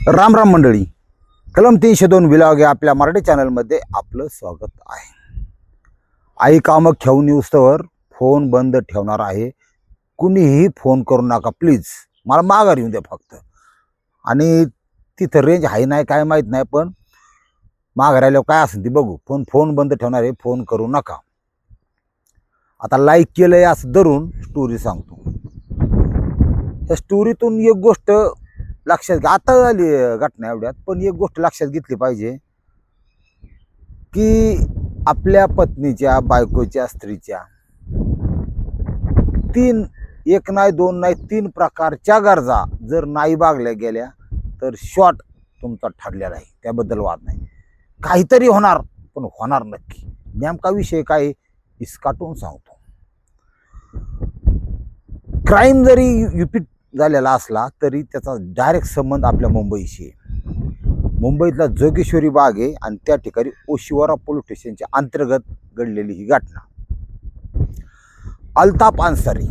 राम राम मंडळी. कलम 302 विलाग या आपल्या मराठी चॅनलमध्ये आपलं स्वागत आहे. आई कामं घेऊन येऊस्तवर फोन बंद ठेवणार आहे. कुणीही फोन करू नका प्लीज. मला माघार येऊ द्या फक्त. आणि तिथं रेंज आहे नाही काय माहीत नाही, पण माघार आल्यावर काय असेल ती बघू. फोन बंद ठेवणार आहे, फोन करू नका. आता लाईक केलंय असं धरून स्टोरी सांगतो. या स्टोरीतून एक गोष्ट लक्षात घ्या. आता झाली घटना एवढ्यात, पण एक गोष्ट लक्षात घेतली पाहिजे की आपल्या पत्नीच्या, बायकोच्या, स्त्रीच्या एक नाही दोन नाही तीन प्रकारच्या गरजा जर नाही भागल्या गेल्या तर शॉर्ट तुमचा ठरलेला आहे. त्याबद्दल वाद नाही. काहीतरी होणार, पण होणार नक्की. नेमका विषय काय इसकाटून सांगतो. क्राईम जरी युपीत झालेला असला तरी त्याचा डायरेक्ट संबंध आपल्या मुंबईशी आहे. मुंबईतला जोगेश्वरी बाग आहे आणि त्या ठिकाणी ओशिवरा पोलीस स्टेशनच्या अंतर्गत घडलेली ही घटना. अल्ताफ अन्सारी,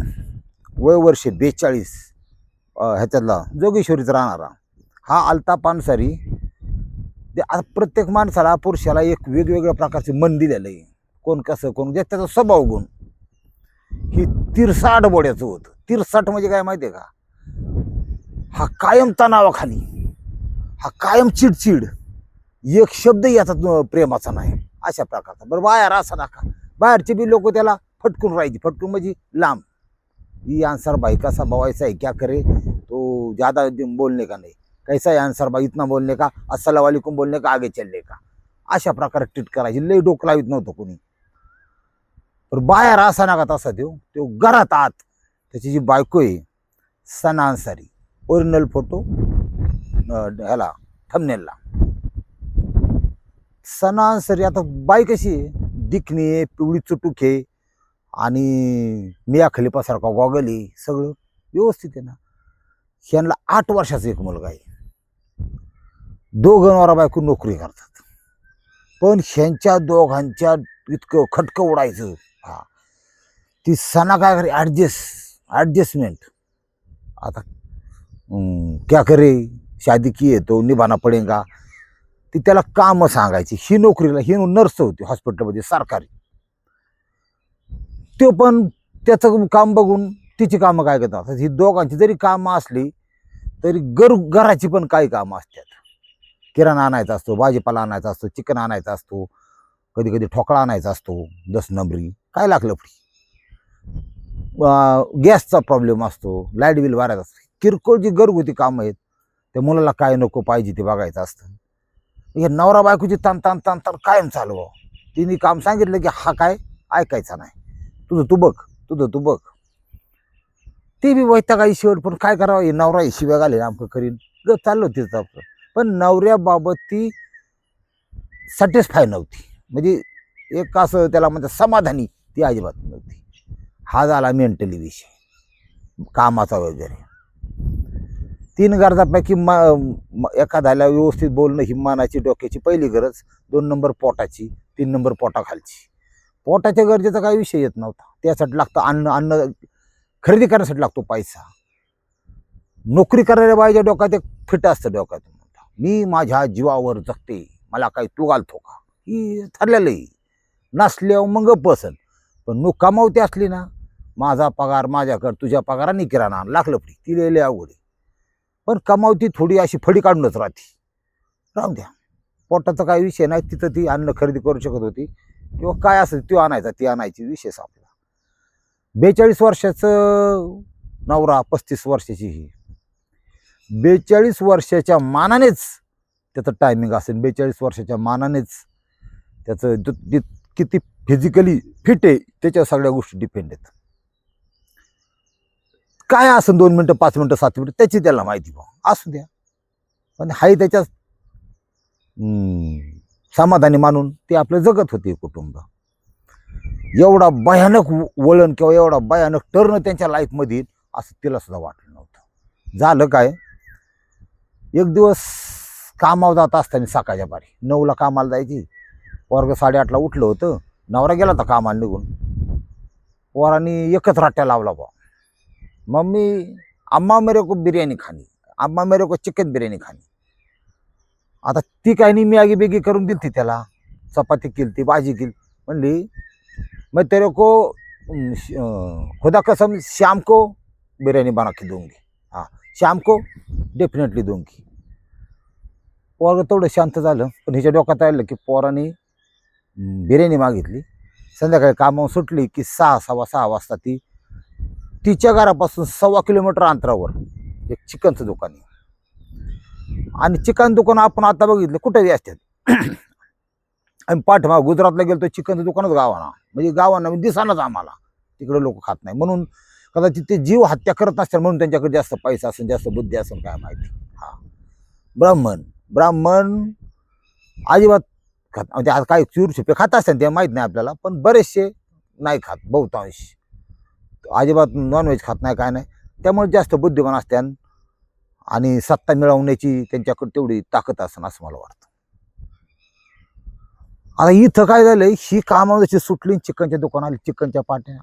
वय वर्षे 42, ह्याच्यातला जोगेश्वरीचा राहणारा हा अल्ताफ अन्सारी. आता प्रत्येक माणसाला, पुरुषाला एक वेगवेगळ्या प्रकारचे मन दिलेलं आहे. कोण कसं, कोण त्याचा स्वभाव गुण. ही तिरसाट बोड्याचं होतं. तिरसाट म्हणजे काय माहिती आहे का? हा कायम तणावाखाली, हा कायम चिडचिड, एक शब्द याचा प्रेमाचा नाही, अशा प्रकारचा. बरं बाहेर असा नका, बाहेरचे बी लोक त्याला फटकून राहायचे. फटकून म्हणजे लांब. ये आंसर भाई कैसा भाव ऐसा है क्या करे तो ज़्यादा बोलने का नहीं, कैसा है आंसर भाई इतना बोलने का, अस्सलाम वालेकुम बोलने का, आगे चलने का, अशा प्रकारे ट्रीट करायची. लई डोकं लावित नव्हतं कोणी. पण बाहेर असा नका तसा तो घरात आत त्याची जी बायको आहे सना अन्सारी, ओरिजिनल फोटो ह्याला थंबनेलला. सना अन्सारी आता बाई कशी आहे, दिखणी आहे, पिवळी चुटूक आहे आणि मिया खलिफासारखा गॉगल आहे, सगळं व्यवस्थित आहे ना. ह्यांना 8 वर्षाचा एक मुलगा आहे. दोघं नवरा बायको नोकरी करतात, पण ह्यांच्या दोघांच्या इतकं खटकं उडायचं. हा, ती सना काय करे, ॲडजस्टमेंट. आता क्या करे, शादी की है तो निभाना पडेगा. ती त्याला कामं सांगायची. ही नोकरीला, ही नर्स होती हॉस्पिटलमध्ये सरकारी. तो पण त्याचं काम बघून तिची कामं काय करतात. ही दोघांची जरी कामं असली तरी घराची पण काही कामं असतात. किराणा आणायचा असतो, भाजीपाला आणायचा असतो, चिकन आणायचा असतो, कधी कधी ठोकळा आणायचा असतो, 10 नंबरी काय लागलं फ्री. गॅसचा प्रॉब्लेम असतो, लाईट बिल भरायचं असतं. किरकोळ जी घरगुती कामं आहेत, त्या मुलाला काय नको पाहिजे ते बघायचं असतं. हे नवरा बायकोची ताण कायम चालू आहे. तिने काम सांगितलं की हा काय ऐकायचा नाही, तुझं तू बघ. ते बी वैतागाई शेवट. पण काय करावं, हे नवरा हे शिव्या घालेल आमकं करीन चाललं तिचं आपलं. पण नवऱ्याबाबत ती सॅटिस्फाय नव्हती. म्हणजे एक असं त्याला म्हणजे समाधानी ती अजिबात नव्हती. हा झाला मेंटली विषय कामाचा वगैरे. 3 गरजापैकी एखाद्याला व्यवस्थित बोलणं ही मानाची, डोक्याची पहिली गरज. 2 नंबर पोटाची, 3 नंबर पोटाखालची. पोटाच्या गरजेचा काही विषय येत नव्हता. त्यासाठी लागतं अन्न खरेदी करण्यासाठी लागतो पैसा. नोकरी करणाऱ्या बाईच्या डोक्यात एक फिट असतं डोक्यात, मी माझ्या जीवावर जगते, मला काही तू घालतो का, ही ठरलेलं आहे. नसल्यावर मग पसंत. पण कमावती असली ना, माझा पगार माझ्याकडं, तुझ्या पगाराने किराणा लागलं फ्री, ती लय अवघड आहे. पण कमावती थोडी अशी फडी काढूनच राहते. राहू द्या, पोटाचा काही विषय नाही. तिथं ती अन्न खरेदी करू शकत होती किंवा काय असेल तो आणायचा, ती आणायची, विषय आपला. 42 वर्षाचं नवरा, 35 वर्षाची ही. 42 वर्षाच्या मानानेच त्याचं टायमिंग असेल. 42 वर्षाच्या मानानेच त्याचं किती फिजिकली फिट आहे त्याच्या सगळ्या गोष्टी डिपेंड आहेत. काय असं 2 मिनटं, 5 मिनटं, 7 मिनटं त्याची त्याला माहिती असू द्या. पण हाही त्याच्या समाधानी मानून ते आपलं जगत होते कुटुंब. एवढा भयानक वळण किंवा एवढा भयानक टर्न त्यांच्या लाईफमध्ये असं तिला सुद्धा वाटलं नव्हतं. झालं काय, एक दिवस कामावर जात असताना सकाळच्या बारी 9ला कामाला जायची. पोरगं 8:30ला उठलं होतं. नवरा गेला होता कामाला निघून. पोरांनी एकच राट्या लावला बा, मम्मी अम्मा मेरे को बिर्याणी खानी, अम्मा मेरे को चिकन बिर्याणी खानी. आता ती काही नाही मॅगी बेगी करून दिली त्याला, चपाती केली ती, भाजी केली. म्हणली मैं तेरे को खुदा कसम शाम को बिरयानी बना के दूंगी, हाँ शाम को डेफिनेटली दूंगी. पोरं तेवढं शांत झालं. पण हिच्या डोक्यात आलं की पोराने बिर्याणी मागितली. संध्याकाळी कामावर सुटली की 6:15 वाजता ती तिच्या घरापासून 1.25 किलोमीटर अंतरावर एक चिकनचं दुकान आहे. आणि चिकन दुकान आपण आता बघितलं कुठेही असतात. आम्ही पाठवा गुजरातला गेलो, चिकनचं दुकानच गावाना, म्हणजे गावांना दिसानाच आम्हाला, तिकडे लोक खात नाही. म्हणून कदाचित ते जीव हत्या करत नसतात, म्हणून त्यांच्याकडे जास्त पैसा असेल, जास्त बुद्धी असेल, काय माहिती. हा ब्राह्मण अजिबात खात, म्हणजे आज काही चूर छुपे खात असतात ते माहीत नाही आपल्याला, पण बरेचसे नाही खात, बहुतांश अजिबात नॉनव्हेज खात नाही, काय नाही. त्यामुळे जास्त बुद्धिमान असतात आणि सत्ता मिळवण्याची त्यांच्याकडे तेवढी ताकद असेल असं मला वाटतं. आता इथं काय झालंय, ही कामावर जशी सुटली, चिकनच्या दुकानाला चिकनच्या पाट्या,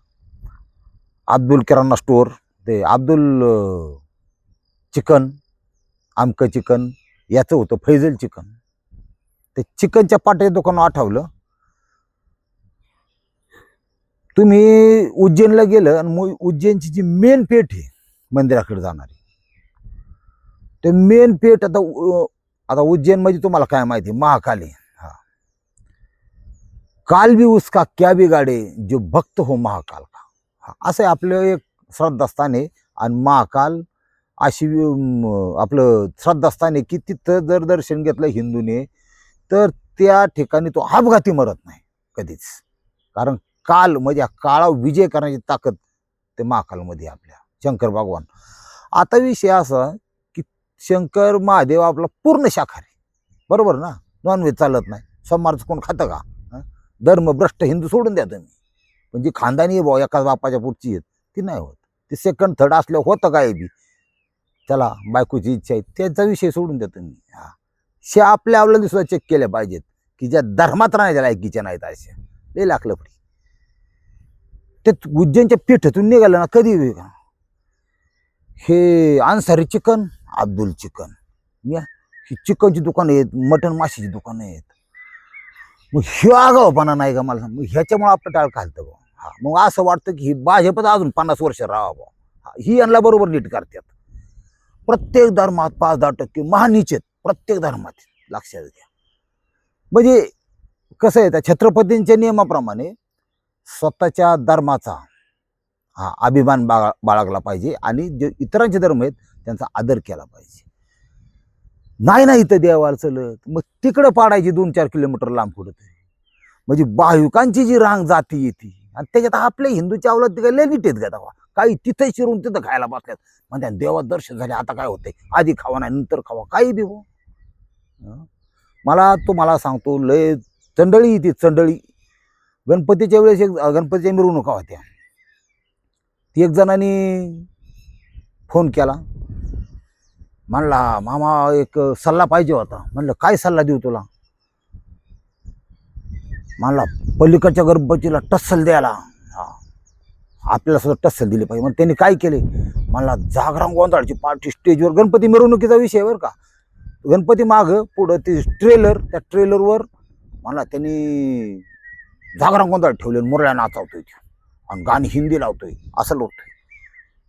अब्दुल किराणा स्टोअर, ते अब्दुल चिकन, आमकं चिकन याचं होतं, फैजल चिकन. ते चिकनच्या पाट्याच्या दुकान आठवलं. तुम्ही उज्जैनला गेलं आणि उज्जैनची जी मेन पेठ आहे मंदिराकडे जाणारी, ते मेन पेठ आता उज्जैन मध्ये तुम्हाला काय माहिती, महाकाल आहे. हा, काल भी उसका क्या बिगाड़े जो भक्त हो महाकाल का. हा, असं आपलं एक श्रद्धास्थान आहे. आणि महाकाल अशी आपलं श्रद्धास्थान आहे की तिथं जर दर्शन घेतलं हिंदूने तर त्या ठिकाणी तो अपघाती मरत नाही कधीच. कारण काल म्हणजे काळा विजय करण्याची ताकद ते महाकालमध्ये आपल्या शंकर भगवान. आता विषय असा की शंकर महादेव आपला पूर्ण शाकाहारी, बरोबर ना, नॉनव्हेज चालत नाही. सोमवारचं कोण खातं का? धर्मभ्रष्ट हिंदू सोडून द्या तुम्ही. म्हणजे खानदानी भाऊ एकाच बापाच्या पुढची आहेत ती नाही होत. ते सेकंड थर्ड असल्या होतं काय बी, त्याला बायकोची इच्छा आहे त्याचा विषय सोडून द्या तुम्ही. हा, शे आपल्या आपल्याला सुद्धा चेक केल्या पाहिजेत की ज्या धर्मात राहण्याच्या लायकीच्या नाहीत अशा लई लाकलं पडी. ते उज्जैनच्या पीठातून निघालं ना कधी हे अन्सारी चिकन, अब्दुल चिकन, ही चिकनची दुकानं आहेत, मटण माशीची दुकानं आहेत. मग ह्यो आगावपणा नाही का मला, मग ह्याच्यामुळे आपलं टाळ घालतं बा. हा, मग असं वाटतं की ही भाजपत अजून 50 वर्ष राहावं. ही यांना बरोबर नीट करतात. प्रत्येक धर्मात 5-10% महानीच आहेत, प्रत्येक धर्मात, लक्षात घ्या. म्हणजे कसं आहे, त्या छत्रपतींच्या नियमाप्रमाणे स्वतःच्या धर्माचा हा अभिमान बाळगला पाहिजे आणि जे इतरांचे धर्म आहेत त्यांचा आदर केला पाहिजे. नाही ना इथं देवाला चलत, मग तिकडं पाडायची 2-4 किलोमीटर लांब कुठं तरी. म्हणजे भाविकांची जी रांग जाती येते आणि त्याच्यात आपल्या हिंदूच्या अवलाद तिकडे लेलीट आहेत का, काही तिथं शिरून तिथं खायला बसल्यात. म्हणजे देवात दर्शन झाले, आता काय होतंय, आधी खावा नाही नंतर खावा, काही बी हो. मला तुम्हाला सांगतो, लय चंडळी येते, चंडळी. गणपतीच्या वेळेस एक गणपतीच्या मिरवणुका होत्या. ती एक जणांनी फोन केला, म्हणला मामा एक सल्ला पाहिजे होता. म्हणलं काय सल्ला देऊ तुला? म्हणला पलीकडच्या गणपतीला टस्सल द्यायला, आपल्याला सुद्धा टस्सल दिली पाहिजे. मग त्यांनी काय केले, मला जागरण गोंधळाची पार्टी स्टेजवर, गणपती मिरवणुकीचा विषय बरं का, गणपती मागं पुढं ते ट्रेलर, त्या ट्रेलरवर मला त्यांनी जागरण गोंधळ ठेवले, मुरळ्या नाचावतोय आणि गाणी हिंदी लावतोय, असं लोटतोय.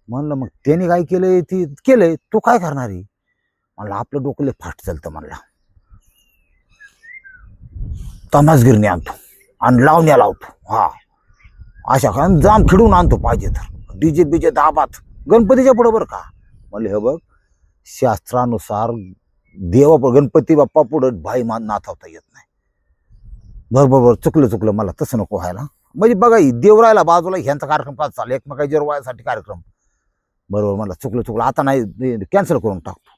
म्हणलं मग त्यांनी काय केलंय, ती केलंय, तू काय करणार आहे? म्हणलं आपलं डोकं फास्ट चालतं, म्हणला तमासगिरणी आणतो आणि लावण्या लावतो, हा अशा कारण जाम खिडून आणतो, पाहिजे तर डीजे बीजे दाबात गणपतीच्या पुढं बरं का. म्हणले हे बघ, शास्त्रानुसार देवा गणपती बाप्पा पुढं भाई नाचवता येत नाही. बरोबर, चुकलं मला तसं नको व्हायला. म्हणजे बघा देवरायला बाजूला ह्यांचा कार्यक्रम का चालला, एकमेकाच्या जिरवायसाठी कार्यक्रम. बरोबर, मला चुकलं आता नाही, कॅन्सल करून टाकतो.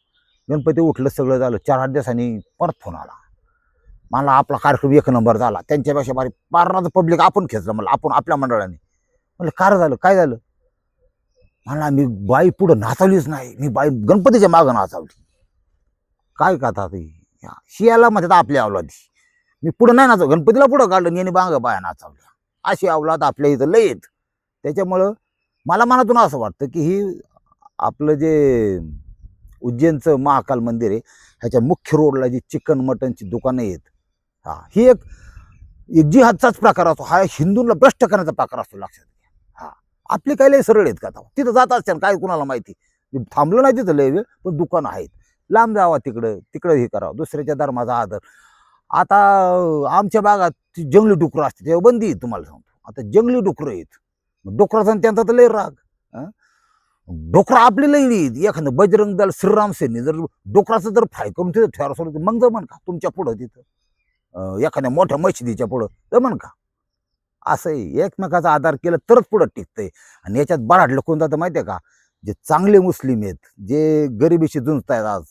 गणपती उठलं, सगळं झालं. 4-8 दिवसांनी परत फोन आला, मला आपला कार्यक्रम 1 नंबर झाला, त्यांच्यापेक्षा बारी पारणाचं पब्लिक आपण खेचलं, मला आपण आपल्या मंडळाने. म्हणलं कार झालं, काय झालं? म्हणला मी बाई पुढं नाचवलीच नाही, मी बाई गणपतीच्या मागं नाचवली. काय कथा ती शियाला म्हणतात आपल्या अवलादी, मी पुढं नाही नाचव, गणपतीला पुढं काढलं आणि बांग बाया नाचवल्या. अशी अवलाद आपल्या इथं लय आहेत. त्याच्यामुळं मला मनातून असं वाटतं की ही आपलं जे उज्जैनचं महाकाल मंदिर आहे, ह्याच्या मुख्य रोडला जी चिकन मटनची दुकानं आहेत, हा ही एक जिहादचाच प्रकार असतो, हा हिंदूंना भ्रष्ट करण्याचा प्रकार असतो, लक्षात घ्या. हा आपली काय लय सरळ आहेत का तिथं जात असते काय कुणाला माहिती. थांबलो नाही तिथं लय वेळ, पण दुकानं आहेत, लांब जावा तिकडं हे करावं, दुसऱ्याच्या धर्माचा आदर. आता आमच्या भागात जंगली डुकरं असते तेव्हा बंदी आहे, तुम्हाला सांगतो. आता जंगली डुकरं आहेत, डुकराचा त्यांचा तर लय राग. डोकरा आपली लई एखादं बजरंग दल श्रीराम सेनी जर डोकराचं जर फ्राय करून तिथं ठेवा सोडलं मग जमन का तुमच्या पुढं तिथं एखाद्या मोठ्या मशिदीच्या पुढं जमन का. असंही एकमेकाचा आधार केला तरच पुढं टिकतंय. आणि याच्यात बराड कोण जातं माहिती आहे का, जे चांगले मुस्लिम आहेत, जे गरिबीशी झुंजतायत आज,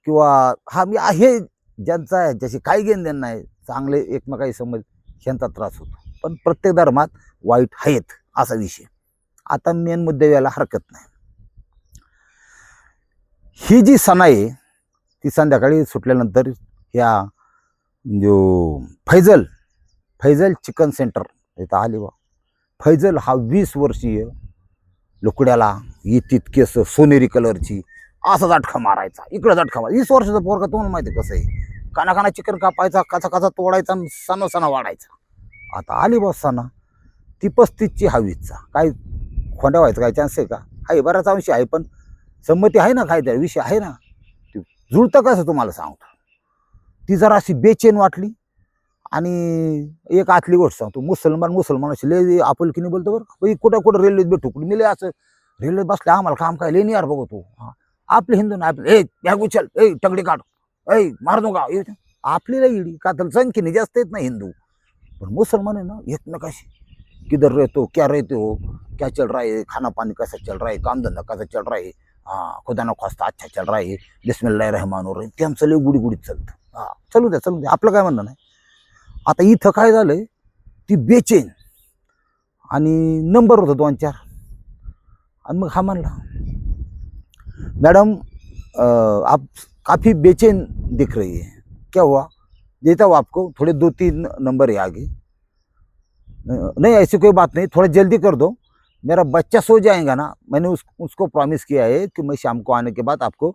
किंवा हा मी आहे ज्यांचा ह्याच्याशी काही घेणं देणं नाही, चांगले एकमेकाशी समज, ह्यांचा त्रास होतो. पण प्रत्येक धर्मात वाईट आहेत असा विषय. आता मेन मुद्दे यायला हरकत नाही. ही जी सणा आहे ती संध्याकाळी सुटल्यानंतर ह्या जो फैजल चिकन सेंटर इथं आली बा. फैजल हा 20 वर्षीय, लुकड्याला इतीत केस सोनेरी कलरची, असा झटका मारायचा, इकडं झटका मारायचा. 20 वर्षाचा पोरगा तुम्हाला माहिती कसं आहे, काना चिकन कापायचा, कसा तोडायचा, सणा वाढायचा. आता आली बा सणा, ती 35ची हा 20चा. काय खोंड्या व्हायचा काय चान्स आहे का? आहे, बराच अंश आहे, पण संमती आहे ना, काय त्या विषय आहे ना. जुळतं कसं तुम्हाला सांगतो. ती जरा अशी बेचैन वाटली. आणि एक आतली गोष्ट सांगतो, मुसलमानाशी लय आपुलकीने बोलतो बरं. कुठं रेल्वेत भेटू, मी लय असं रेल्वेत बसले, आम्हाला काम काय लय नाही यार बघतो. आपले हिंदू ना आपले चल टंगडी काढ, मार दो का, आपली लय इडी का तर संख्येने जास्त येत नाही हिंदू. पण मुसलमान आहे ना एकमेकाशी, किधर रहते क्या रहते हो, क्या चल रहा है, खाना पानी कैसा चल रहा है, काम धंदा कैसा चल रहा है, खुदा ना खास्ता अच्छा चल रहा है, बिस्मिल्लाहिर्रहमानिर्रहीम. त्यांचं लय गुडीत चालतं. चलू द्या आपलं काय म्हणणं नाही. आता इथं काय झालंय, ती बेचैन आणि नंबर होता 2-4. आणि मग हा म्हणला, मैडम आप काफ़ी बेचैन दिख रही है, क्या हुआ, देता हूँ आपको, थोड़े 2-3 नंबर है आगे. नहीं ऐसी कोई बात नहीं, थोड़ा जल्दी कर दो, मेरा बच्चा सो जाएगा ना, मैंने उसको प्रॉमिस किया है कि मैं शाम को आने के बाद आपको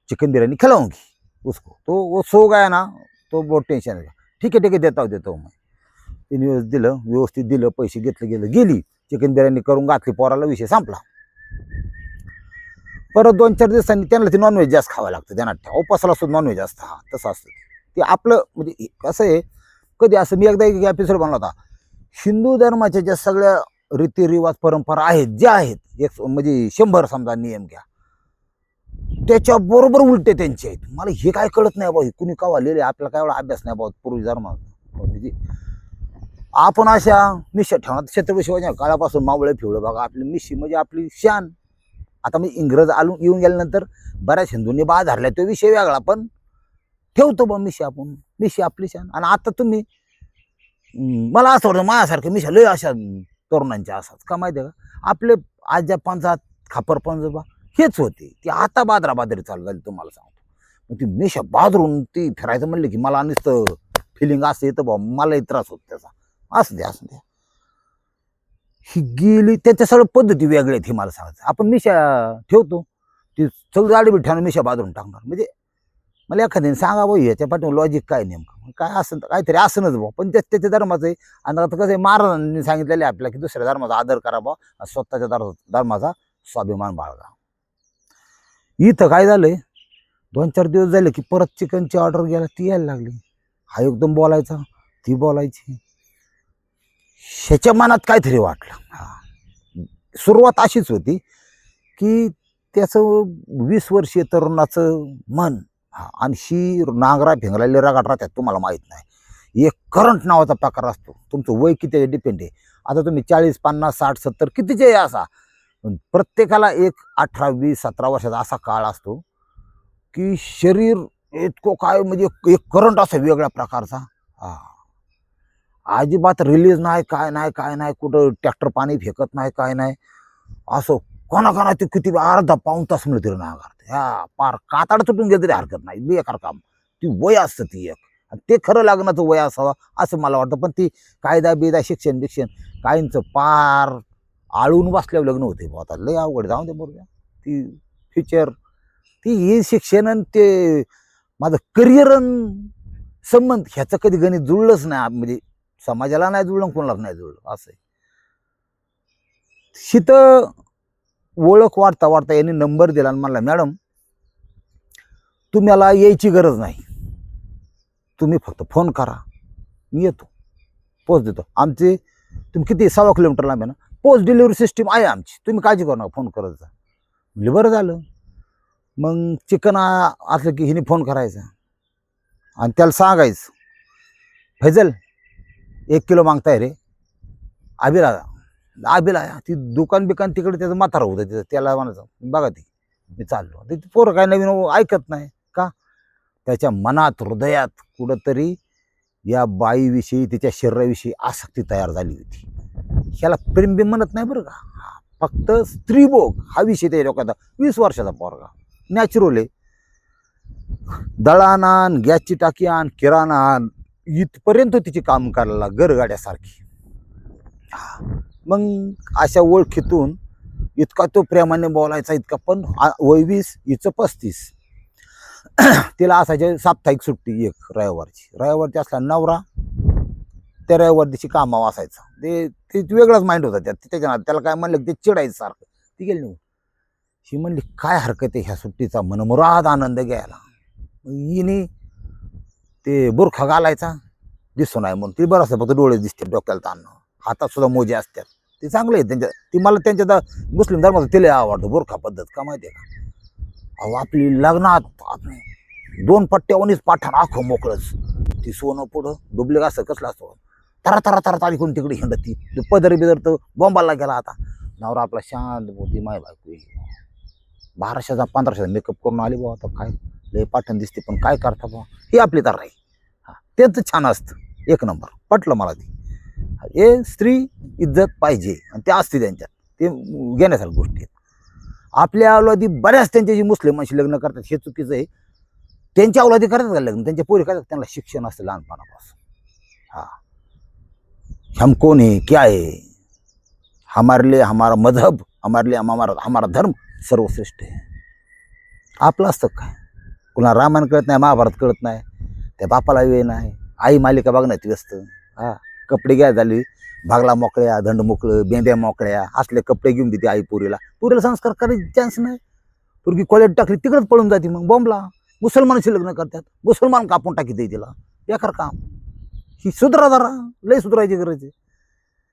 चिकन बिरयानी खिलाऊंगी उसको. तो वो सो गया ना तो बहुत टेन्शन है. ठीक आहे देता हूँ मैं. तिने व्यवस्थित दिलं, पैसे घेतले गेली चिकन बिर्याणी करून घातली पोराला, विषय संपला. परत 2-4 दिवसांनी त्यांना ते नॉनव्हेज जास्त खावं लागतं, त्यांना उपासाला सुद्धा नॉनव्हेज असतं. हा तसं असतं ते आपलं. म्हणजे कसं आहे, कधी असं मी एकदा एक एपिसोड बनवला होता, हिंदू धर्माच्या ज्या सगळ्या रीतिरिवाज परंपरा आहेत, ज्या आहेत, एक म्हणजे 100 समजा नियम घ्या, त्याच्याबरोबर उलटे त्यांचे आहेत. मला हे काय कळत नाही बाबा, कुणी का वालेले, आपल्याला काय एवढा अभ्यास नाही बाबा पूर्वी धर्मात. म्हणजे आपण अशा मिश्या ठेवणार, छत्रपती शिवाजी काळापासून मावळे फिवळं बघा, आपली मिशी म्हणजे आपली शान. आता मी इंग्रज येऊन गेल्यानंतर बऱ्याच हिंदूंनी बाज हरल्या, तो विषय वेगळा, पण ठेवतो बा मिशी, आपण मिशी आपली शान. आणि आता तुम्ही मला असं वाटतं माझ्यासारखं मिशा लय अशा तरुणांच्या असाच का माहिती आहे का, आपले आज्या पंजात खापर पंजोबा हेच होते, ती आता बादरी चालू झाली तुम्हाला सांगतो. ती मिशा बादरून ती फिरायचं म्हणलं की मला नुसतं फिलिंग असं येतं बा, मलाही त्रास होतो त्याचा. असं द्या ही गेली, त्याच्या सगळ्या पद्धती वेगळ्या आहेत. ही मला सांगायचं, आपण मिशा ठेवतो, ती सगळी गाडी ठेवून मिशा बाजून टाकणार. म्हणजे मला एखाद्याने सांगा भाऊ याच्या पाठवून लॉजिक काय, नेमकं काय असं, काहीतरी असनच भाऊ. पण त्याच्या धर्माचं आहे. आणि आता कसं आहे, महाराजांनी सांगितलेलं आहे आपल्याला की दुसऱ्या धर्माचा आदर करा बा, स्वतःच्या धर्माचा स्वाभिमान बाळगा. इथं काय झालंय, 2-4 दिवस झाले की परत चिकनची ऑर्डर घ्यायला ती यायला लागली. हा एकदम बोलायचा, ती बोलायची. ह्याच्या मनात काहीतरी वाटलं. सुरुवात अशीच होती की त्याचं 20 वर्षीय तरुणाचं मन, आणि ही नांगरा फिंगरायला रगाट राहतात, तुम्हाला माहीत नाही. एक करंट नावाचा प्रकार असतो, तुमचं वय किती डिपेंड आहे. आता तुम्ही 40, 50, 60, 70 कितीचे असा, प्रत्येकाला एक 18, 20, 17 वर्षाचा असा काळ असतो की शरीर इतकं काय, म्हणजे एक करंट असं वेगळ्या प्रकारचा. अजिबात रिलीज नाही, काय नाही, कुठं ट्रॅक्टर पाणी फेकत नाही, काय नाही. असं कोणा ते किती अर्धा पाऊण तास मिळते नांगरते, पार कातड तुटून गेलं तरी हरकत नाही, बेकार काम. ती वय असतं ती एक, ते खरं लग्नाचं वय असावं असं मला वाटतं. पण ती कायदा बिदा शिक्षण काहींचं पार आळून बसल्यावर लग्न होते. आता लय अवघड, जाऊन दे बरोबर. ती फ्युचर ती हे शिक्षण आणि ते माझं करिअर संबंध ह्याचं कधी गणित जुळलंच नाही. म्हणजे समाजाला नाही जुळलं, कोणालाच नाही जुळलं असं आहे. शीत ओळख वाढता वाढता यांनी नंबर दिला आणि म्हणला, मॅडम तुम्हाला यायची गरज नाही, तुम्ही फक्त फोन करा, मी येतो, पोच देतो. आमचे तुम्ही किती 6 किलोमीटर लांब आहे ना, पोस्ट डिलिव्हरी सिस्टीम आहे आमची, तुम्ही काळजी करू नका, फोन करत जा. म्हणजे बरं झालं. मग चिकन असलं की हिने फोन करायचा आणि त्याला सांगायचं, फैजल 1 किलो मागताय रे. आबिला ती दुकान बिकान तिकडे त्याचं म्हातारा होतं तिथं, त्याला म्हणायचं बघा ती मी चाललो. ते पोरं काय नवीन ऐकत नाही का, त्याच्या मनात हृदयात कुठंतरी या बाईविषयी तिच्या शरीराविषयी आसक्ती तयार झाली होती. ह्याला प्रेमबी म्हणत नाही बरं का, फक्त स्त्रीभोग हा विषय त्या लोकांचा. 20 वर्षाचा पोरगा नॅचरल आहे. दळण आण, गॅसची टाकी आण, किराणा आण, इथपर्यंत तिची काम करायला गरगाड्यासारखी. मग अशा ओळखीतून इतका तो प्रेमाने बोलायचा इतका. पण वय 20, हिचं 35. तिला असायची साप्ताहिक सुट्टी एक रविवारची असला नवरा त्या रविवार दिवशी कामावर असायचा. ते वेगळाच माइंड होता त्याच्या. त्याला काय म्हणलं ते चिडायचं सारखं. ती गेली निघून. ही म्हणली काय हरकत आहे ह्या सुट्टीचा मनमुराद आनंद घ्यायला. हिने ते बुरखा घालायचा दिसून आहे म्हणून. ती बरं असं फक्त डोळे दिसते, डोक्याला ताण, हातात सुद्धा मोजे असतात. ते चांगलं आहे त्यांच्या. ती मला त्यांच्या मुस्लिम धर्माचं तिला आवडतं बुरखा पद्धत का माहिती आहे का. अहो आपली लग्नात आपण 2 पट्ट्यावनीच पाठाण आखो मोकळच. ती सोनं पुढं डुबले असं कसलं असतो, तरा तरा तरा तारी करून तिकडे हिंडत. ती पदर बिदर तर बॉम्बाला गेला. आता नवरा आपला शांत बोलती, माय बायको 1200चा 1500चा मेकअप करून आली बाबा. आता काय लय पाठण दिसते, पण काय करता बाबा, ही आपली तर राही. त्यांचं छान असतं, 1 नंबर. पटलं मला ती. हे स्त्री इज्जत पाहिजे आणि ते असते त्यांच्यात, ते घेण्यासारख्या गोष्टी आहेत. आपल्या अवलादी बऱ्याच त्यांच्याशी मुस्लिमांशी लग्न करतात, हे चुकीचं आहे. त्यांच्या अवलादी करतात का लग्न, त्यांच्या पोरी करतात, त्यांना शिक्षण असतं लहानपणापासून. हम कौन है क्या है, हमारे लिए हमारा मजहब, हमारे लिए हमारा धर्म सर्वश्रेष्ठ आहे. आपलं असतं काय, कुणा रामायण कळत नाही, महाभारत कळत नाही, त्या बापाला वेळ नाही, आई मालिका बघण्यात व्यस्त. कपडे घ्या झाली, भागला मोकळ्या, दंड मोकळं, बेंद्या मोकळ्या, असले कपडे घेऊन देते आई पुरीला संस्कार करायचे चान्स नाही. पोरगी कॉलेज टाकली तिकडंच पळून जाते. मग बॉम्बला मुसलमानाशी लग्न करतात, मुसलमान कापून टाकी तिला. बेकार काम. ही सुधरा जरा, लय सुधरायची गरज आहे.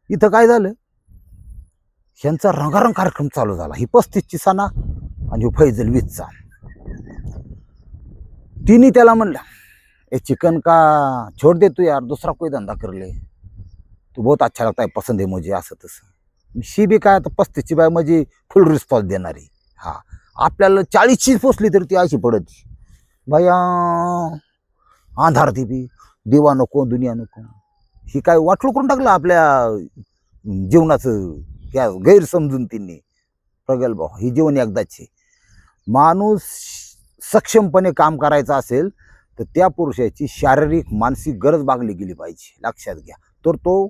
इथं काय झालं, ह्यांचा रंगारंग कार्यक्रम चालू झाला. ही 35ची सणा आणि ही फैजल 20चा. तिने त्याला म्हणलं, ए चिकन का छोड़ दे तू यार, दूसरा कोई धंदा कर ले, तू बहुत अच्छा लगता है, पसंद आहे मुझे, असं तसं. शी बी काय आता 35ची बाय म्हणजे फुल रिस्पॉन्स देणारी. आपल्याला 40ची पोचली तरी ती अशी पडत बाया आधार ती बी, देवा नको दुनिया नको. ही काय वाटलं करून टाकलं आपल्या जीवनाचं, क्या गैरसमजून तिने. प्रगल्भ ही जीवन एकदाची. माणूस सक्षमपणे काम करायचं असेल तर त्या पुरुषाची शारीरिक मानसिक गरज भागली गेली पाहिजे, लक्षात घ्या. तर तो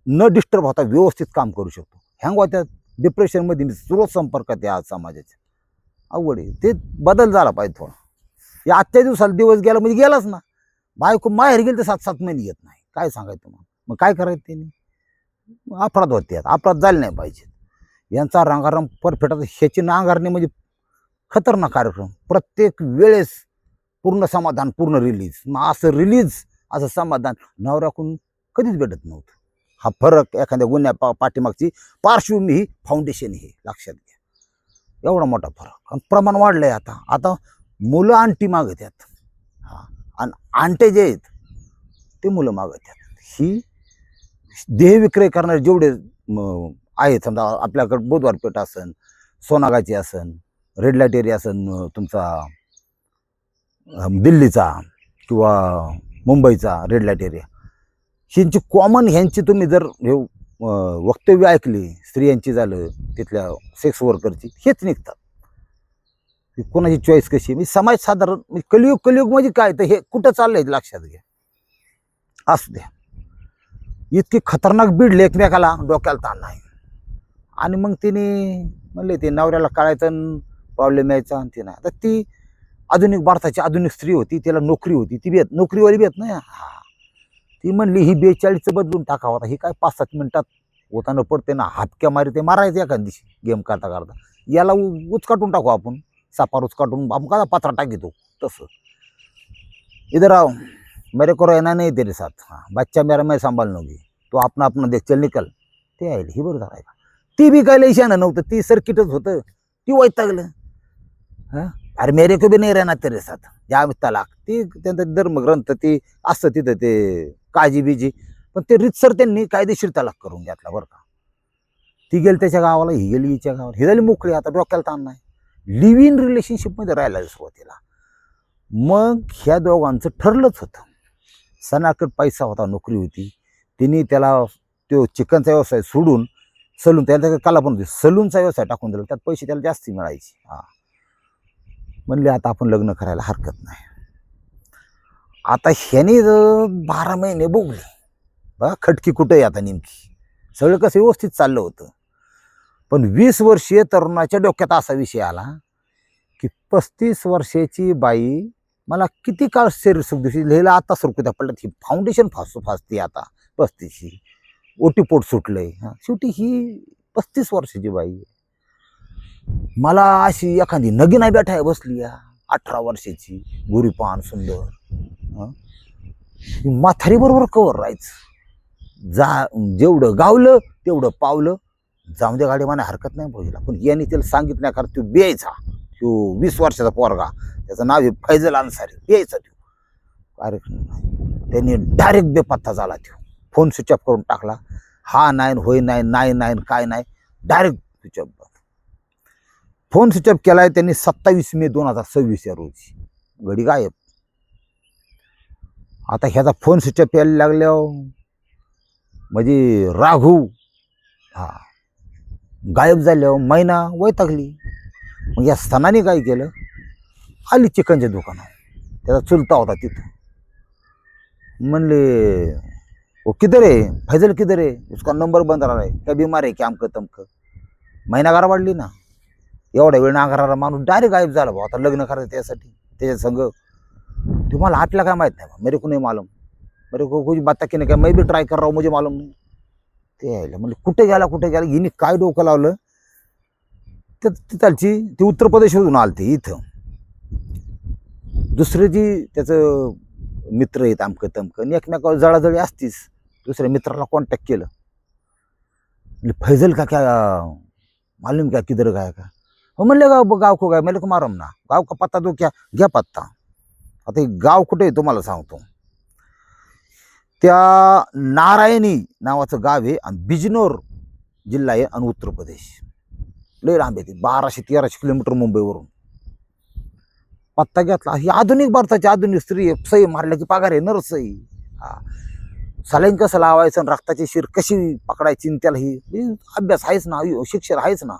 न डिस्टर्ब होता व्यवस्थित काम करू शकतो. हँग होत्या डिप्रेशनमध्ये सुरत संपर्कात या समाजाच्या. अवघड आहे, ते बदल झाला पाहिजे थोडा. या आजच्या दिवसाला दिवस गेला म्हणजे गेलाच ना. बायको माहेर गेली तर 7-7 महिने येत नाही. काय सांगायचं तुम्हाला. मग काय करायचं त्यांनी, अपराध होते. अपराध झाले नाही पाहिजे. यांचा रांगाराम परफेक्ट. ह्याची नांगारणे म्हणजे खतरनाक कार्यक्रम. प्रत्येक वेळेस पूर्ण समाधान, पूर्ण रिलीज. मग असं रिलीज, असं समाधान नवऱ्याकडून कधीच भेटत नव्हतं. हा फरक एखाद्या गुन्ह्या पाठीमागची पार्श्वभूमी ही फाउंडेशन हे लक्षात घ्या. एवढा मोठा फरक. आणि प्रमाण वाढलंय आता मुलं आणटी मागत्यात. आणि आणटे जे आहेत ते मुलं मागत्यात. ही देहविक्रय करणारे जेवढे आहेत, समजा आपल्याकडे बुधवार पेठ असन, सोनागाची असन, रेड लाईट एरिया असन, तुमचा दिल्लीचा किंवा मुंबईचा रेड लाईट एरिया, ह्यांची कॉमन, ह्यांची तुम्ही जर हे वक्तव्य ऐकली स्त्रियांची झालं, तिथल्या सेक्स वर्करची, हेच निघतात. कोणाची चॉईस कशी. मी समाज साधारण कलियुग म्हणजे काय, तर हे कुठं चाललंय लक्षात घ्या. असू द्या. इतकी खतरनाक भिडले एकमेकाला, डोक्याला ताण नाही. आणि मग तिने म्हणले ते नवऱ्याला कळायचं, प्रॉब्लेम यायचा आणि ते नाही. आता ती आधुनिक भारताची आधुनिक स्त्री होती, तिला नोकरी होती, ती बेत नोकरीवाली बेत नाही. हा ती म्हणली ही 42चं बदलून टाकावं. आता ही काय 5-7 मिनिटात होताना पडते ना, हापक्या मारी ते मारायचं एखाद दिवशी गेम करता करता. याला उचकाटून टाकू आपण, सापार उचकाटून आपण का पात्रा टाकीतो तसं. इधर आओ, मेरे को रहना नहीं तेरे साथ, हाँ बच्चा मेरा मैं सांभाळ लूंगी, तो अपना अपना देख चल निकल. ते आहे ही बरोबर आहे का. ती बी काय लई शहाणं नव्हतं, ती सर्किटच होतं, ती वैतागलं. हा अरे मेरे को भी नहीं रहना तेरे साथ, या तलाक. ती त्यांचा धर्मग्रंथ ती असतं तिथं ते काळजी बिजी, पण ते रितसर त्यांनी कायदेशीर तलाक करून घेतला बरं का. ती गेली त्याच्या गावाला, ही गेली हिच्या गावाला, ही झाली मोकळी. आता डोक्याला ताण नाही. लिव्ह इन रिलेशनशिपमध्ये राहायला सुरुवातीला. मग ह्या दोघांचं ठरलंच होतं. सणाकडे पैसा होता, नोकरी होती. तिने त्याला तो चिकनचा व्यवसाय सोडून सलून, त्याला कला पण होती, सलूनचा व्यवसाय टाकून दिला. त्यात पैसे त्याला जास्त मिळायचे. हा म्हणले आता आपण लग्न करायला हरकत नाही. आता ह्याने 12 महिने भोगले बघा. खटकी कुठे आहे आता नेमकी. सगळं कसं व्यवस्थित चाललं होतं. पण 20 वर्षीय तरुणाच्या डोक्यात असा विषय आला की 35 वर्षाची बाई मला किती काळ शरीर सुख दिवशी लिहिला, आता सुरकुत्या त्या पडल्यात, ही फाउंडेशन फासते आता 35ची, ओटीपोट सुटलंय. हा शेवटी ही 35 वर्षाची बाई मला अशी एखादी नगी नाही बैठाय बसली 18 वर्षाची, गोरीपान सुंदर. म्हातारी बरोबर कवर राहायचं. जेवढं गावलं तेवढं पावलं. जाऊन द्या गाडी म्हणा हरकत नाही बघितला. पण याने त्याला सांगितलं नाही, कारण तो बियायचा. तो 20 वर्षाचा पोरगा, त्याचं नाव आहे फैजल अन्सारी, बियायचा तो कार्यक्रम नाही. त्यांनी डायरेक्ट बेपत्ता झाला. तो फोन स्विच ऑफ करून टाकला. हा नाही, होय नाही, नाही नाही काय नाही, direct switch off. Phone switch off केलाय त्यांनी 27 मे 2026 या रोजी. घडी गायब. आता ह्याचा फोन स्विच ऑफ यायला लागल्यावर म्हणजे राघू हा गायब झाल्यावर मैना वैतागली. मग या सणाने काय केलं, आली चिकनच्या दुकानात. त्याचा चुलता होता तिथं. म्हणले वो किधर है फैजल, किधर है, उसका नंबर बंद रहा है, क्या बीमार है, क्या अमकं तमकं. महिना गारा वाढली ना. एवढ्या वेळ नांगराला माणूस डायरेक्ट गायब झाला भाऊ. आता लग्न करायचं त्यासाठी त्याच्या संग. तुम्हाला आटला काय माहित नाही, मेरे को नहीं मालूम, मेरे को कुछ बात की नाही, काय मैं भी ट्राय कर रहा हूँ, मुझे मालूम नहीं. ते यायला म्हणजे कुठे गेला हिने काय डोकं लावलं. तिथलची ती उत्तर प्रदेशमधून आलते इथं. दुसरे जी त्याचं मित्र आहेत अमकं तमकं, आणि एकमेकावर जळाजळी असतीच. दुसऱ्या मित्राला कॉन्टॅक्ट केलं. फैजल का क्या मालूम क्या किधर गया का. हो म्हणले गाव को गया, मेरे को मालूम ना, गाव का पत्ता दो क्या, घ्या पत्ता. आता हे गाव कुठे आहे तुम्हाला सांगतो. त्या नारायणी नावाचं गाव आहे आणि बिजनोर जिल्हा आहे आणि उत्तर प्रदेश. लय लांब आहे ते, 1200-1300 किलोमीटर मुंबईवरून. पत्ता घेतला. ही आधुनिक भारताची आधुनिक स्त्री आहे. सही मारल्या की पगार आहे, नरसही. हा सलाईन कसं लावायचं, रक्ताची शिर कशी पकडायची, त्याला ही अभ्यास आहेच ना, शिक्षण आहेच ना.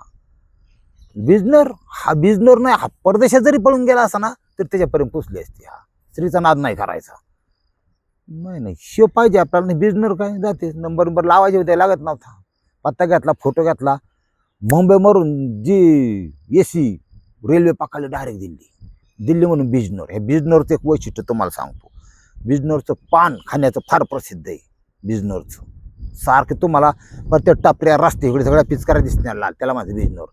बिजनोर नाही, हा परदेशात जरी पळून गेला असा ना तर त्याच्यापर्यंत पोचली असते. हा स्त्रीचा नाद नाही करायचा. नाही शिव पाहिजे आपल्याला. बिजनोर काय जाते, नंबर लावायचे होते, लागत नव्हता. पत्ता घेतला, फोटो घेतला. मुंबईवरून जी एसी रेल्वे पकडली डायरेक्ट दिल्ली म्हणून बिजनोर. हे बिजनोरचं एक वैशिष्ट्य तुम्हाला सांगतो. बिजनोरचं पान खाण्याचं फार प्रसिद्ध आहे. बिजनोरचं सारखं तुम्हाला प्रत्येक टापऱ्या रस्ते इकडे सगळ्या पिचकाऱ्या दिसणार लाल, त्याला माझं बिजनोर.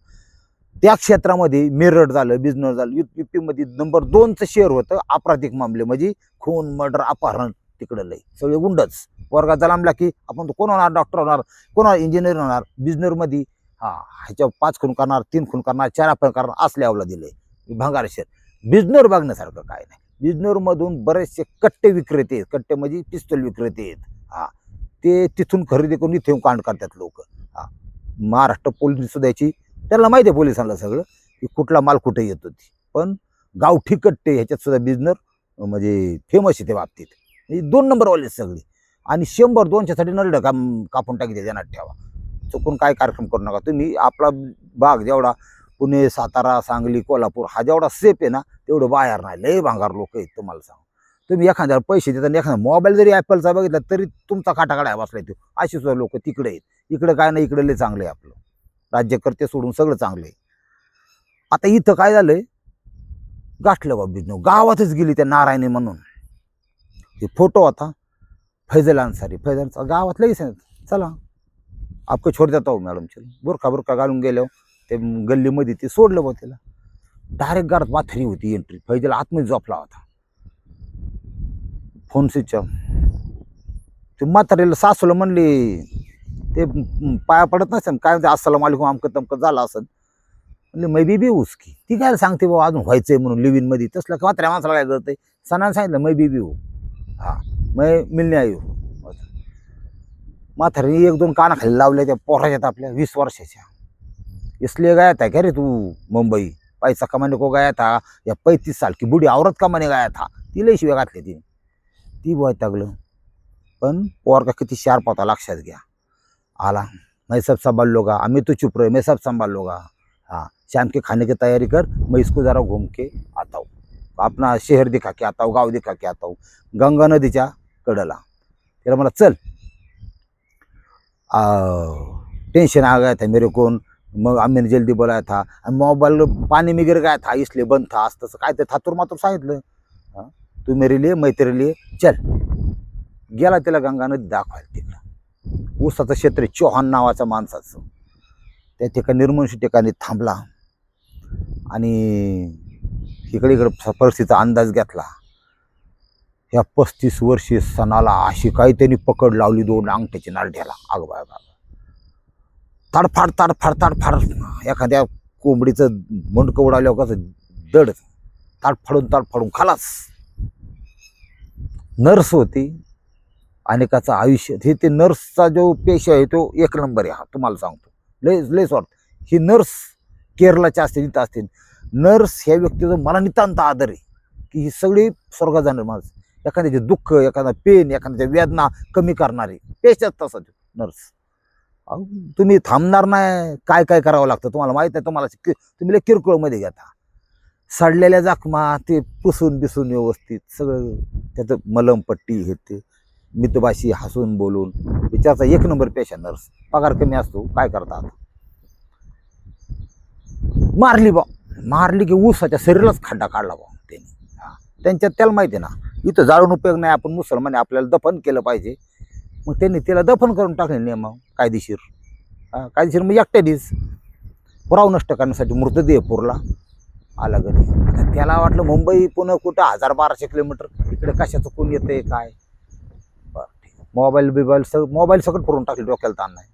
त्या क्षेत्रामध्ये मेरठ झालं, बिजनोर झालं. युपीमध्ये नंबर 2चं शहर होतं आपराधिक मामले, म्हणजे खून, मर्डर, अपहरण. तिकडं लय सगळे गुंडच. वर्गात जलामला की आपण तो कोण होणार, डॉक्टर होणार, कोण इंजिनियर होणार. बिजनोरमध्ये ह्याच्यावर 5 खून करणार, 3 खून करणार, 4 अपहरण करणार असले अवला दिले. भंगार शहर. बिजनोर बघण्यासारखं काय नाही. बिजनोरमधून बरेचसे कट्टे विक्रेते आहेत. कट्टे म्हणजे पिस्तूल विक्रेते आहेत. ते तिथून खरेदी करून इथे कांड करतात लोक. महाराष्ट्र पोलीस सुद्धा याची त्याला माहिती आहे, पोलिसांना सगळं की कुठला माल कुठे येत होती. पण गावठी कट्टे ह्याच्यात सुद्धा बिजनोर म्हणजे फेमस आहे त्या बाबतीत. 2 नंबरवाले सगळे. आणि 100-200साठी नरडं कापून टाकी ध्यानात ठेवा. चुकून काय कार्यक्रम करू नका तुम्ही. आपला भाग जेवढा पुणे, सातारा, सांगली, कोल्हापूर हा जेवढा सेफ आहे ना, तेवढं बाहेर नाही. लय भांगार लोक आहेत तुम्हाला सांग. तुम्ही एखाद्यावर पैसे देता, एखादा मोबाईल जरी ॲपलचा बघितला तरी तुमचा काटाकाडा बसलाय तो. अशी सुद्धा लोक तिकडे आहेत. इकडे काय नाही, इकडे लय चांगलं आहे आपलं. राज्यकर्ते सोडून सगळं चांगलं आहे. आता इथं काय झालंय, गाठलं बा बिजनव, गावातच गेली त्या नारायणी म्हणून. हे फोटो होता फैजल अन्सारी, फैजल गावात लगेच चला आपको छोड देता हो मॅडम, चल बुरखा बुरखा घालून गेलो ते गल्लीमध्ये, ते सोडलं बा त्याला. डायरेक्ट घरात माथरी होती एंट्री, फैजल आतमध्ये झोपला होता, फोन स्विच ऑफ. ते म्हातारीला सासूला म्हणले, ते पाया पडत नसेल काय, अस्सलाम वालेकुम अमकं तमकं झालं असेल, म्हणले मै बेबी उसकी, ती काय सांगते बाबा अजून व्हायचंय म्हणून लिव्हिन मध्ये, तसलं म्हाताऱ्या माणसाला काय करतंय, सणाने सांगितलं मै बेबी हो, हा मै मिलने आई हो. म्हातारी एक दोन कानाखाली लावल्या त्या पोराच्यात आपल्या 20 वर्षाच्या. इसलिए गया था क्या रे तू मुंबई, पैसा कमाने को गया था या 35 साल की बुढ़ी औरत कमाने गया था, तिला शिव्या घातली तिने, ती वैतागलं. पण पोरगा किती शार्प होता लक्षात घ्या. आला, मैं सब संभाल लूंगा, अम्मी तो चुप रहे, मैं सब संभाल लूंगा, हाँ शाम के खाने की तैयारी कर, मैं इसको जरा घूम के आता हूँ, अपना शहर दिखा के आता हूँ, गाव दिखा के आता हूँ, गंगा नदीच्या कडेला. त्याला मला चल, टेंशन आ गया था मेरे को, मग अम्मी ने जल्दी बोलाया था, मोबाईल पानी में गिर गया था इसलिए बंद था, असं तसं काय ते थातूर मातूर सांगितलं. तू मेरे लिए मैं तेरे लिए चल. गेला त्याला गंगा नदी दाखवायला तिकडं, ऊसाचं क्षेत्र चौहान नावाच्या माणसाचं, त्या ठिकाणी निर्मनुष्य ठिकाणी थांबला आणि इकडे परिस्थितीचा अंदाज घेतला. ह्या 35 वर्षीय सणाला अशी काही त्यांनी पकड लावली 2 अंगठ्याची नारड्याला, अग बाय बाबा, ताडफाड ताडफाड ताडफाड, एखाद्या कोंबडीचं मुंडकं उडाल्यावर कसं दड ताडफाडून ताडफाडून खालास. नर्स होती, अनेकाचं आयुष्य, हे ते नर्सचा जो पेशा आहे तो 1 नंबर आहे, हा तुम्हाला सांगतो, लय स्वार्थ. ही नर्स केरळाच्या असते, इथं असते नर्स, ह्या व्यक्तीचा मला नितांत आदर आहे की ही सगळी स्वर्गात जाणार माणसं, एखाद्याचे दुःख, एखादा पेन, एखाद्याच्या वेदना कमी करणारी पेशाच तसा नर्स. तुम्ही थांबणार नाही, काय काय करावं लागतं तुम्हाला माहित आहे, तुम्हाला तुम्ही लय किरकोळमध्ये घेता. सडलेल्या जखमा ते पुसून बिसून व्यवस्थित सगळं, त्याचं मलमपट्टी हे ते मितभाषी हसून बोलून विचारचा 1 नंबर पेशा नर्स. पगार कमी असतो, काय करतात, मारली बा, मारली की ऊसाच्या शरीरालाच खड्डा काढला बा त्यांनी. त्यांच्यात त्याला माहिती आहे ना, इथं जाळून उपयोग नाही, आपण मुसलमान आपल्याला दफन केलं पाहिजे, मग त्यांनी त्याला दफन करून टाकले नियम कायदेशीर. कायदेशीर म्हणजे एकट्यानेच पुरावा नष्ट करण्यासाठी मृतदेह पुरला, आला घरी. आता त्याला वाटलं मुंबई पुणे कुठं 1000-1200 किलोमीटर, इकडे कशाचं कोण येतंय काय. बरं ठीक, मोबाईल सगळं पुरून टाकले, डोक्याला ताण नाही.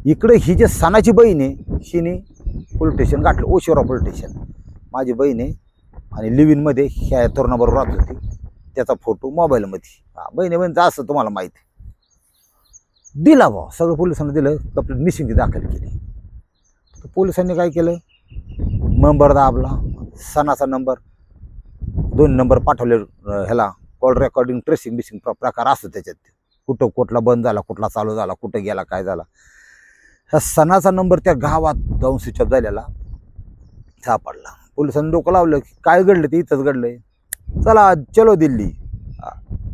इकडे ही जे सणाची बहीण आहे, हिने पोलीस स्टेशन गाठलं, ओशिवरा पोलीस स्टेशन, माझी बहीण आहे आणि लिव्हिनमध्ये ह्या तरुणाबरोबर राहत होती, त्याचा फोटो मोबाईलमध्ये. बहिणीचं असं तुम्हाला माहिती दिला बा, सगळं पोलिसांना दिलं, कंप्लेंट मिसिंग दाखल केली. तर पोलिसांनी काय केलं, नंबर दाबला, सणाचा नंबर, 2 नंबर पाठवले ह्याला, कॉल रेकॉर्डिंग ट्रेसिंग मिसिंग प्रकार असतो त्याच्यात, कुठं कुठला बंद झाला, कुठला चालू झाला, कुठं गेला, काय झाला. ह्या सणाचा नंबर त्या गावात जाऊन स्विच ऑफ झालेला सापडला. पोलिसांनी डोकं लावलं की काय घडलं, ते इथंच घडलंय, चला चलो दिल्ली.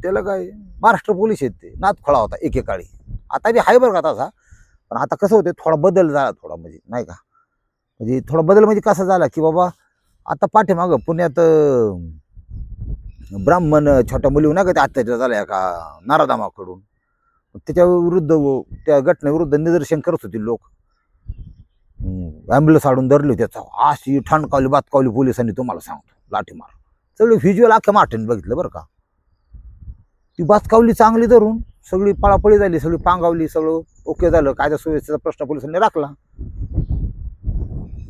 त्याला काय महाराष्ट्र पोलीस आहेत, ते नाथखोळा होता एकेकाळी, आता बी आहे बरं का तसा, पण आता कसं होतं थोडा बदल झाला, थोडा म्हणजे नाही का, म्हणजे थोडा बदल म्हणजे कसा झाला की बाबा आता पाठीमागं पुण्यात ब्राह्मण छोट्या मुली नाही का, त्या अत्याचार झाल्या का नारादामाकडून, त्याच्या विरुद्ध, त्या घटनेविरुद्ध निदर्शन करत होती लोक, ॲम्ब्युलन्स आडून धरली, त्याचा अशी ठणकावली बातकावली पोलिसांनी, तुम्हाला सांगतो लाठीमार, सगळी व्हिज्युअल अख्ख्या महाराष्ट्राने बघितलं बरं का. ती बातकावली चांगली धरून, सगळी पळापळी झाली, सगळी पांगावली, सगळं ओके झालं, कायदा सुव्यवस्थेचा प्रश्न पोलिसांनी राखला.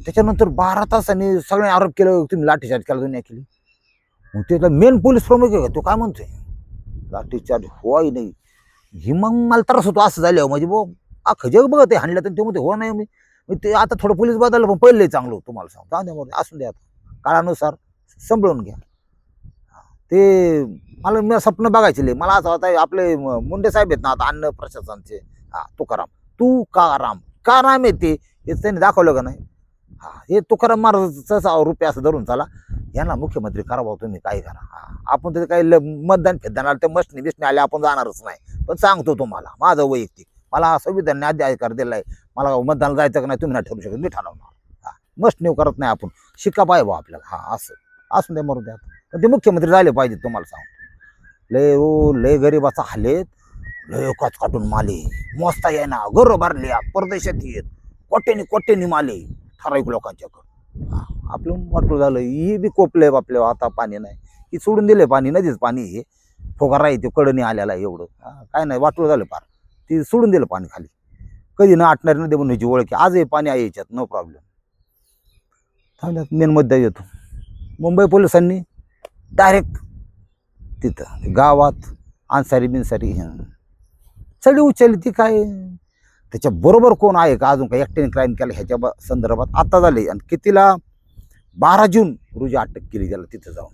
त्याच्यानंतर 12 तासांनी सगळे आरोप केलं, तुम्ही लाठीचार्ज केला, दुनिया केली. मग त्याला मेन पोलीस प्रमुख आहे तो काय म्हणतोय, लाठीचार्ज होई नाही, ही मग मला त्रास होतो असं झालं, म्हणजे बो अख्खं जग बघत आहे हाणलं, तर ते म्हणते हो नाही, मी ते आता थोडं पोलीस बदललं, पण पहिले चांगलं तुम्हाला सांगतो, असून द्या, काळानुसार सांभाळून घ्या. ते मला स्वप्न बघायचे, मला असं होतं आपले मुंडे साहेब आहेत ना आता अन्न प्रशासनचे, तुकाराम का राम येते हे त्यांनी दाखवलं का नाही. हे तुकाराम महाराजाचा रुपये असं धरून चला, यांना मुख्यमंत्री करा भाऊ, तुम्ही काय करा. आपण तर काही मतदान फेदान आलं, ते मशनी बिशनी आले, आपण जाणारच नाही, पण सांगतो तुम्हाला माझं वैयक्तिक, मला संविधानाने अधिकार दिलाय, मला मतदानाला जायचं का नाही तुम्ही नाही ठरवू शकत, मी ठरवणार. मस्त करत नाही आपण. शिका पाहिजे बा आपल्याला. हा असं असून द्या मरून द्या. पण ते मुख्यमंत्री झाले पाहिजे तुम्हाला सांगतो. लय लय गरीबाचा हालेत. लय काटून माले मस्त आहे ना, घर भरले परदेशात येत कोट्यानी माले ठराविक लोकांच्याकडं. आपलं वाटलं झालं ही बी कोपले आपल्या आता पाणी नाही की सोडून दिले पाणी. नदीच पाणी हे फोगारा आहे ते कडणी आलेला आहे एवढं. काय नाही वाटलं झालं पार. ती सोडून दिलं पाणी खाली. कधी न आटणारी नदी म्हणून ह्याची ओळख. आजही पाणी आहे याच्यात, नो प्रॉब्लेम. थांबल्यात मेन मुद्दा येतो. मुंबई पोलिसांनी डायरेक्ट तिथं गावात अन्सारी बिनसारी सगळी उचलली. ती काय त्याच्याबरोबर कोण आहे का अजून काय एकट्याने क्राईम केला ह्याच्या संदर्भात आता झाले. आणि कितीला 12 जून रोजी अटक केली त्याला तिथं जाऊन.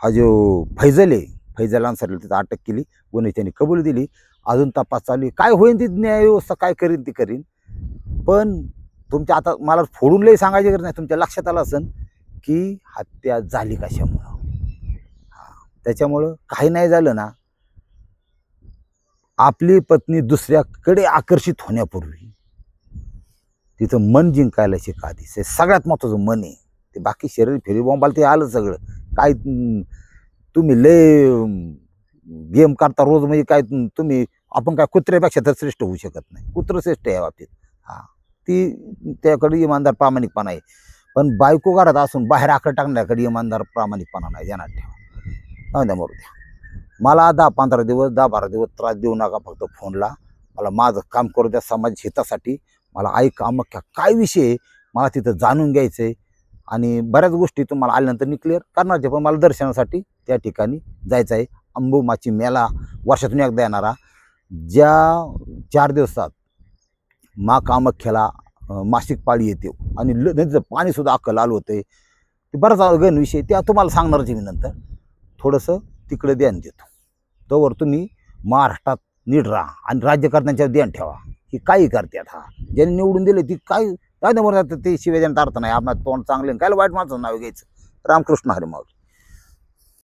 हा जो फैजल आहे, फैजल अन्सारीला तिथं अटक केली. गुन्हे त्यांनी कबूल दिली. अजून तपास चालू आहे. काय होईल ती न्याय व्यवस्था काय करीन ती करीन. पण तुमच्या आता मला फोडून लई सांगायची गरज नाही. तुमच्या लक्षात आलं असेल की हत्या झाली कशामुळं. त्याच्यामुळं काही नाही झालं ना, आपली पत्नी दुसऱ्याकडे आकर्षित होण्यापूर्वी तिचं मन जिंकायला शिका. दिसे सगळ्यात महत्त्वाचं मन आहे. ते बाकी शरीर फेरी बॉम्बाला ते आलं सगळं. काय तुम्ही लय गेम करता रोज म्हणजे काय तुम्ही आपण काय कुत्र्यापेक्षा तर श्रेष्ठ होऊ शकत नाही. कुत्र श्रेष्ठ आहे बाबतीत. ती त्याकडे इमानदार प्रामाणिकपणा आहे. पण बायको घरात असून बाहेर आकडे टाकण्याकडे इमानदार प्रामाणिकपणा नाही. ध्यानात ठेवा. मरू द्या. मला 10-15 दिवस 10-12 दिवस त्रास देऊ नका. फक्त फोनला मला माझं काम करू द्या समाज हितासाठी. मला ऐका मग काय विषय मला तिथं जाणून घ्यायचं आहे. आणि बऱ्याच गोष्टी तुम्हाला आल्यानंतर मी क्लिअर करण्याचे. पण मला दर्शनासाठी त्या ठिकाणी जायचं आहे. अंबुमाची मेला वर्षातून एकदा येणारा. ज्या 4 दिवसात मा कामाख्याला मासिक पाळी येते आणि नदीचं पाणीसुद्धा अख्खं लाल होते. ते बराच गण विषय त्या तुम्हाला सांगणारच मी नंतर. थोडंसं तिकडे ध्यान देतो. तोवर तुम्ही महाराष्ट्रात नीट राहा आणि राज्यकर्त्यांच्यावर ध्यान ठेवा की काही करतात. ज्यांनी निवडून दिले ती काय काय ते शिवाय अर्थ नाही. आपला तोंड चांगले काय वाईट माणसाचं नाव घ्यायचं. रामकृष्ण हरी माऊली.